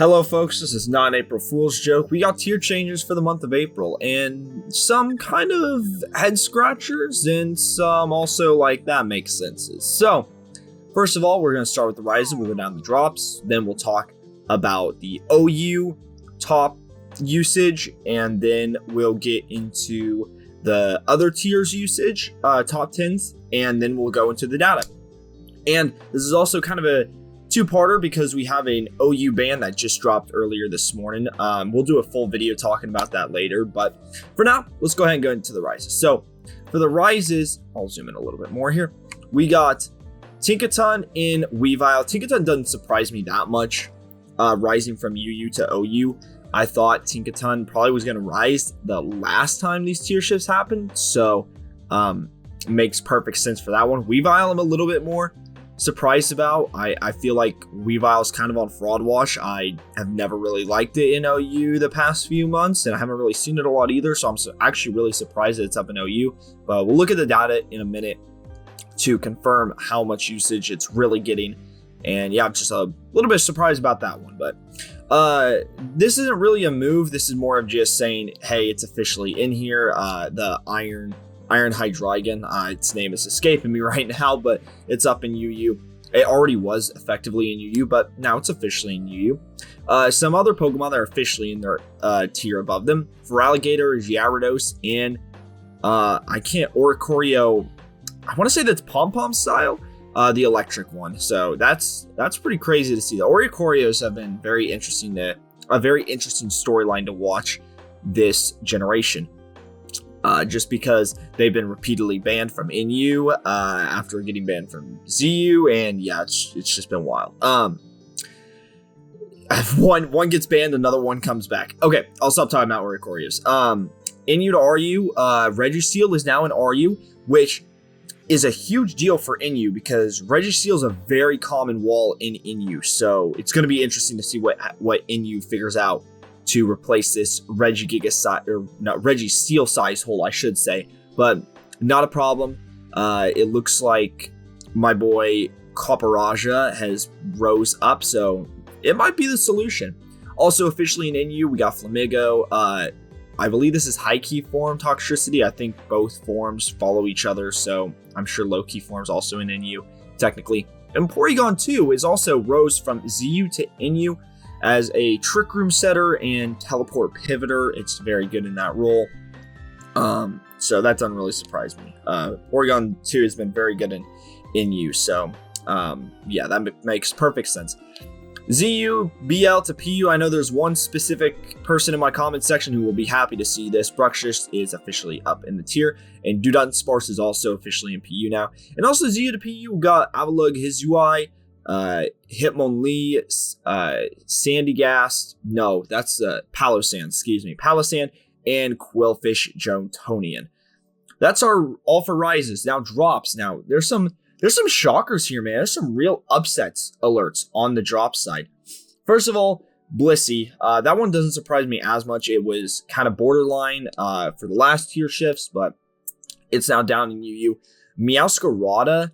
Hello folks, this is not an April Fool's joke. We got tier changes for the month of April, and some kind of head scratchers, and some also like that makes senses. So, first of all, we're going to start with the rises. We'll go down the drops, then we'll talk about the OU top usage, and then we'll get into the other tiers usage, top 10s, and then we'll go into the data. And this is also kind of a two-parter because we have an OU ban that just dropped earlier this morning. We'll do a full video talking about that later, but for now, let's go ahead and go into the rises. So for the rises, I'll zoom in a little bit more here. We got Tinkaton in Weavile. Tinkaton doesn't surprise me that much, rising from UU to OU. I thought Tinkaton probably was going to rise the last time these tier shifts happened, so makes perfect sense for that one. Weavile, I'm a little bit more surprised about. I feel like Weavile's kind of on fraud wash. I have never really liked it in OU the past few months, and I haven't really seen it a lot either, so I'm actually really surprised that it's up in OU. But we'll look at the data in a minute to confirm how much usage it's really getting. And yeah, I'm just a little bit surprised about that one. But this isn't really a move. This is more of just saying, hey, it's officially in here. The Iron Hydreigon, its name is escaping me right now, but it's up in UU. It already was effectively in UU, but now it's officially in UU. Some other Pokemon that are officially in their tier above them: Feraligatr, Gyarados, and Oricorio. I want to say that's Pom-Pom style, the electric one. So that's pretty crazy to see. The Oricorios have been very interesting a very interesting storyline to watch this generation. Just because they've been repeatedly banned from NU after getting banned from ZU, and yeah, it's just been wild. If one gets banned, another one comes back. Okay, I'll stop talking about Oricorios. NU to RU, Registeel is now in RU, which is a huge deal for NU because Registeel is a very common wall in NU, so it's going to be interesting to see what NU figures out to replace this Registeel size hole, I should say, but not a problem. It looks like my boy Copperaja has rose up, so it might be the solution. Also officially in NU, we got Flamigo. I believe this is high key form Toxtricity. I think both forms follow each other, so I'm sure low key forms also in NU technically. And Porygon 2 is also rose from ZU to NU as a Trick Room setter and teleport pivoter. It's very good in that role. So that doesn't really surprise me. Porygon 2 has been very good in use. So yeah, that makes perfect sense. ZU, BL to PU. I know there's one specific person in my comment section who will be happy to see this. Bruxish is officially up in the tier, and Dudunsparce is also officially in PU now. And also ZU to PU, we got Avalugg, Hisuian, Hitmonlee, Sandygast, no, that's Palossand, Palossand, and Quillfish Jontonian. That's our all for rises. Now drops. Now there's some shockers here, man. There's some real upsets alerts on the drop side. First of all, Blissey. That one doesn't surprise me as much. It was kind of borderline for the last tier shifts, but it's now down in UU. Meowscarada,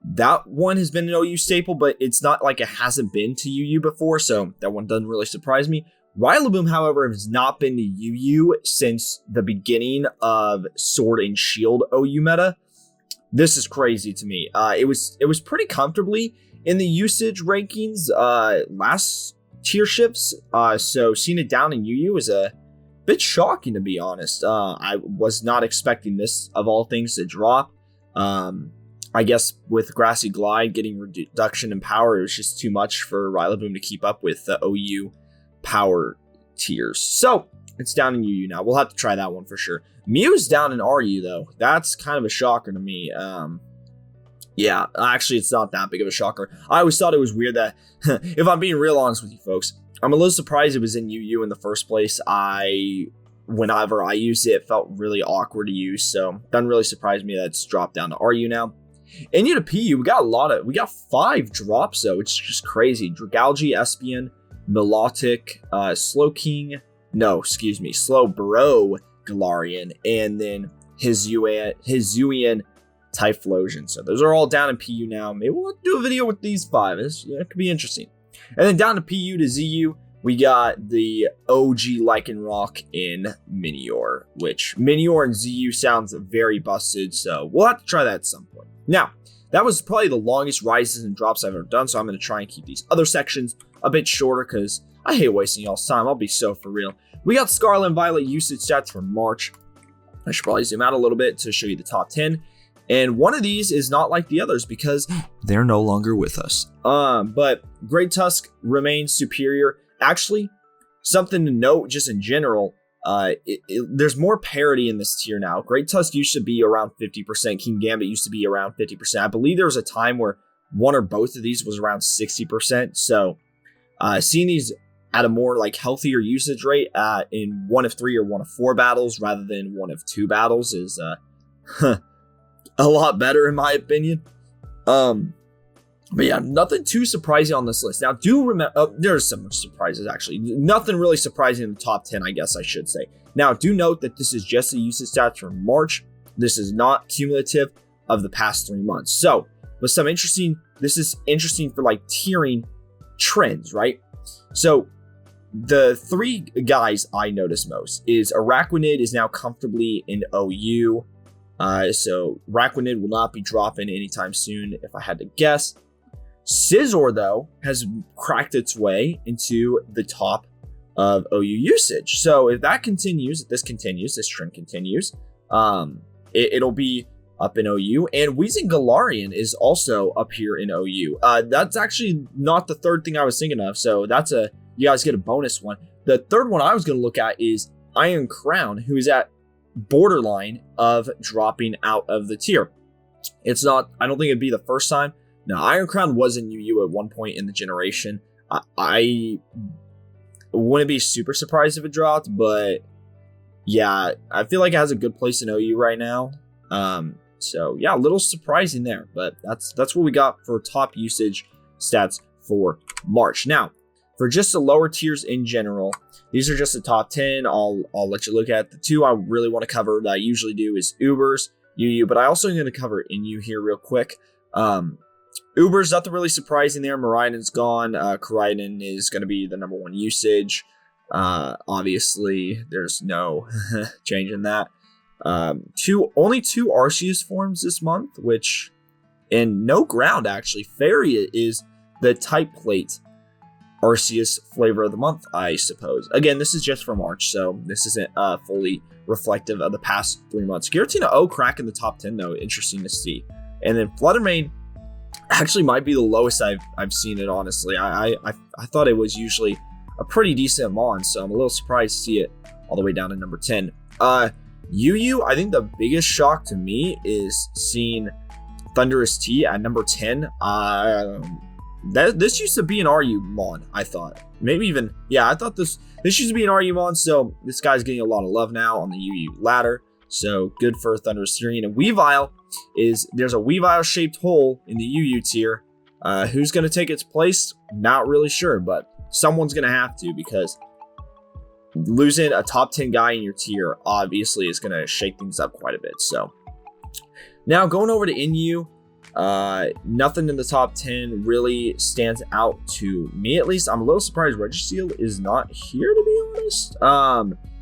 that one has been an OU staple, but it's not like it hasn't been to UU before, so that one doesn't really surprise me. Rillaboom, however, has not been to UU since the beginning of Sword and Shield OU meta. This is crazy to me. It was pretty comfortably in the usage rankings last tier shifts, so seeing it down in UU is a bit shocking, to be honest. I was not expecting this, of all things, to drop. I guess with Grassy Glide getting reduction in power, it was just too much for Rillaboom to keep up with the OU power tiers. So it's down in UU now. We'll have to try that one for sure. Mew's down in RU though. That's kind of a shocker to me. Yeah, actually it's not that big of a shocker. I always thought it was weird that, if I'm being real honest with you folks, I'm a little surprised it was in UU in the first place. Whenever I used it, it felt really awkward to use, so doesn't really surprise me that it's dropped down to RU now. And to PU, we got 5 drops though, which is just crazy. Dragalge, Espion, Milotic, Slowbro, Galarian, and then Hisuian Typhlosion. So those are all down in PU now. Maybe we'll do a video with these 5. That could be interesting. And then down to PU to ZU, we got the OG Lycanroc in Minior, which Minior and ZU sounds very busted, so we'll have to try that at some point. Now, that was probably the longest rises and drops I've ever done, so I'm going to try and keep these other sections a bit shorter because I hate wasting y'all's time. I'll be so for real. We got Scarlet and Violet usage stats for March. I should probably zoom out a little bit to show you the top 10. And one of these is not like the others because they're no longer with us. But Great Tusk remains superior. Actually, something to note just in general, there's more parity in this tier now. Great Tusk used to be around 50%. King Gambit used to be around 50%. I believe there was a time where one or both of these was around 60%. So seeing these at a more like healthier usage rate in 1 of 3 or 1 of 4 battles rather than 1 of 2 battles is a lot better in my opinion. But yeah, nothing too surprising on this list. Now, do remember, there's some surprises actually. Nothing really surprising in the top 10, I guess I should say. Now, do note that this is just the usage stats for March. This is not cumulative of the past 3 months. So, but this is interesting for like tiering trends, right? So, the 3 guys I notice most is Araquanid is now comfortably in OU. So Araquanid will not be dropping anytime soon if I had to guess. Scizor, though, has cracked its way into the top of OU usage. So if that continues, this trend continues, it'll be up in OU. And Weezing Galarian is also up here in OU. That's actually not the third thing I was thinking of. So you guys get a bonus one. The third one I was going to look at is Iron Crown, who is at borderline of dropping out of the tier. It's not, I don't think it'd be the first time. No, Iron Crown was in UU at one point in the generation. I wouldn't be super surprised if it dropped, but yeah, I feel like it has a good place in OU right now. So yeah, a little surprising there, but that's what we got for top usage stats for March. Now, for just the lower tiers in general, these are just the top 10. I'll let you look at the 2 I really want to cover that I usually do is Ubers, UU, but I also am going to cover NU here real quick. Uber's nothing really surprising there. Miraidon's gone. Koraidon is going to be the number 1 usage. Obviously, there's no change in that. Only 2 Arceus forms this month, and no ground actually. Fairy is the type plate Arceus flavor of the month, I suppose. Again, this is just for March, so this isn't fully reflective of the past 3 months. Giratina O crack in the top 10 though, interesting to see. And then Fluttermane actually might be the lowest I've seen it, honestly. I thought it was usually a pretty decent mon, so I'm a little surprised to see it all the way down to number 10. UU, I think the biggest shock to me is seeing Thunderous T at number 10. This used to be an RU mon, I thought. Maybe even, yeah, I thought this used to be an RU mon, so this guy's getting a lot of love now on the UU ladder. So good for Thunderous T. And Weavile there's a Weavile-shaped hole in the UU tier. Who's going to take its place? Not really sure, but someone's going to have to, because losing a top 10 guy in your tier obviously is going to shake things up quite a bit. So now going over to NU, nothing in the top 10 really stands out to me, at least. I'm a little surprised Registeel is not here, to be honest.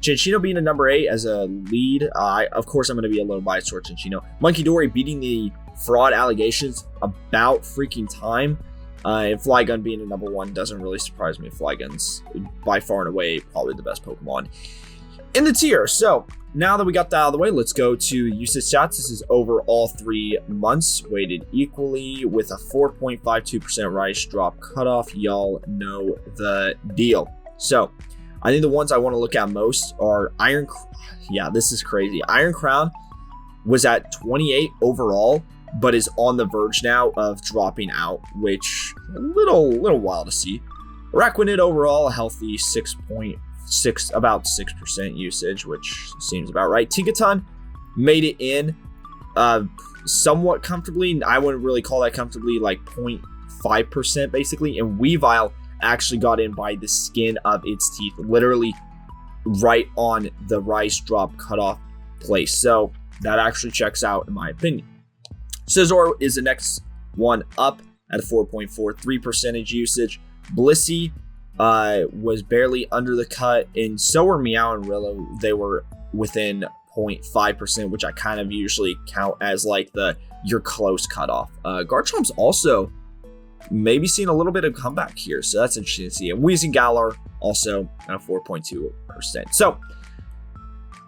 Cinccino being a number 8 as a lead. Of course, I'm going to be a little biased towards Cinccino. Monkey Dory beating the fraud allegations about freaking time. And Flygon being a number 1 doesn't really surprise me. Flygon's by far and away probably the best Pokemon in the tier. So now that we got that out of the way, let's go to usage stats. This is over all 3 months, weighted equally with a 4.52% rise drop cutoff. Y'all know the deal. So I think the ones I want to look at most are yeah, this is crazy. Iron Crown was at 28 overall, but is on the verge now of dropping out, which a little wild to see. Araquanid overall, a healthy 6.6, about 6% usage, which seems about right. Tinkaton made it in somewhat comfortably. I wouldn't really call that comfortably, like 0.5% basically. And Weavile actually got in by the skin of its teeth, literally right on the rise drop cutoff place. So that actually checks out in my opinion. Scizor is the next one up at a 4.43% usage. Blissey was barely under the cut, and so were Meow and Rilla. They were within 0.5%, which I kind of usually count as like your close cutoff. Garchomp's also maybe seeing a little bit of comeback here, so that's interesting to see. And Weezing Galar also at 4.2%. So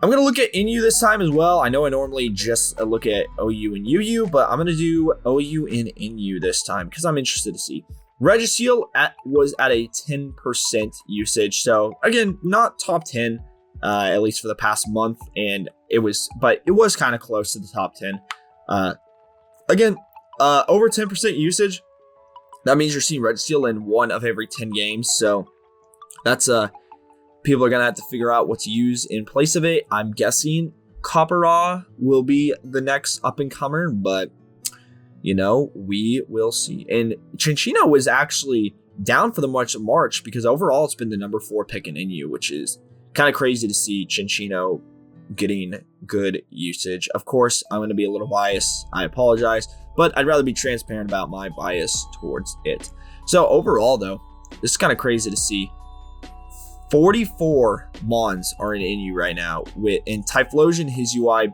I'm going to look at Inu this time as well. I know I normally just look at OU and UU, but I'm going to do OU and Inu this time because I'm interested to see. Registeel was at a 10% usage. So again, not top 10, at least for the past month. And it was kind of close to the top 10. Again, over 10% usage. That means you're seeing Registeel in 1 of every 10 games. So that's people are going to have to figure out what to use in place of it. I'm guessing Copperraw will be the next up-and-comer, but, you know, we will see. And Chinchino was actually down for the month of March because overall it's been the number 4 pick in Inu, which is kind of crazy to see Chinchino getting good usage. Of course, I'm going to be a little biased. I apologize, but I'd rather be transparent about my bias towards it. So overall, though, this is kind of crazy to see. 44 Mons are in Inu right now. In Typhlosion, his UI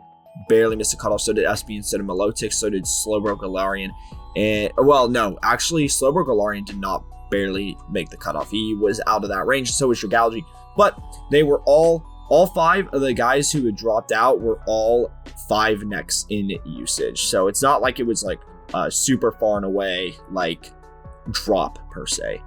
barely missed a cutoff. So did SB instead of Melotix. So did Slowbro Galarian. And, well, no, actually, Slowbro Galarian did not barely make the cutoff. He was out of that range. So was Dragalge. But they were all 5 of the guys who had dropped out were all 5 next in usage. So it's not like it was like super far and away, like drop per se.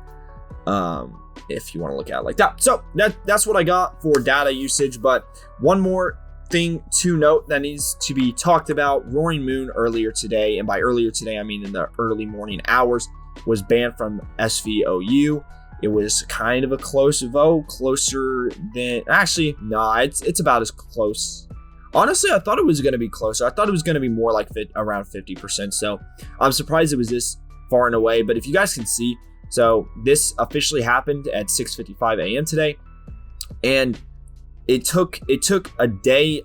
If you want to look at it like that. So that's what I got for data usage. But one more thing to note that needs to be talked about. Roaring Moon earlier today, and by earlier today I mean in the early morning hours, was banned from SVOU. It was kind of a close vote, closer than, actually, nah, it's about as close. Honestly, I thought it was going to be closer. I thought it was going to be more like around 50%. So I'm surprised it was this far and away. But if you guys can see, so this officially happened at 6:55 a.m. today, and it took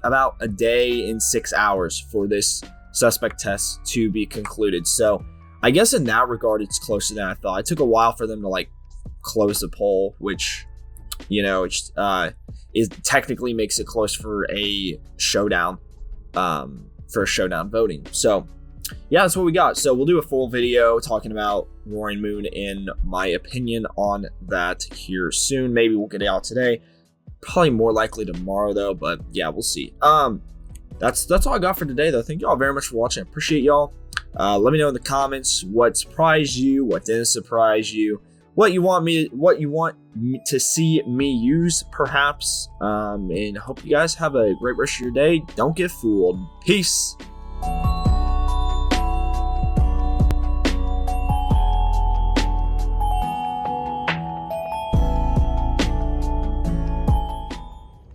about a day and 6 hours for this suspect test to be concluded. So I guess in that regard, it's closer than I thought. It took a while for them to like close the poll, which, you know, is technically makes it close for a showdown, voting. So yeah, that's what we got. So we'll do a full video talking about Roaring Moon and my opinion on that here soon. Maybe we'll get it out today. Probably more likely tomorrow though, but yeah, we'll see. That's all I got for today though. Thank y'all very much for watching. I appreciate y'all. Let me know in the comments what surprised you, what didn't surprise you, what you want to see me use perhaps. And hope you guys have a great rest of your day. Don't get fooled. Peace.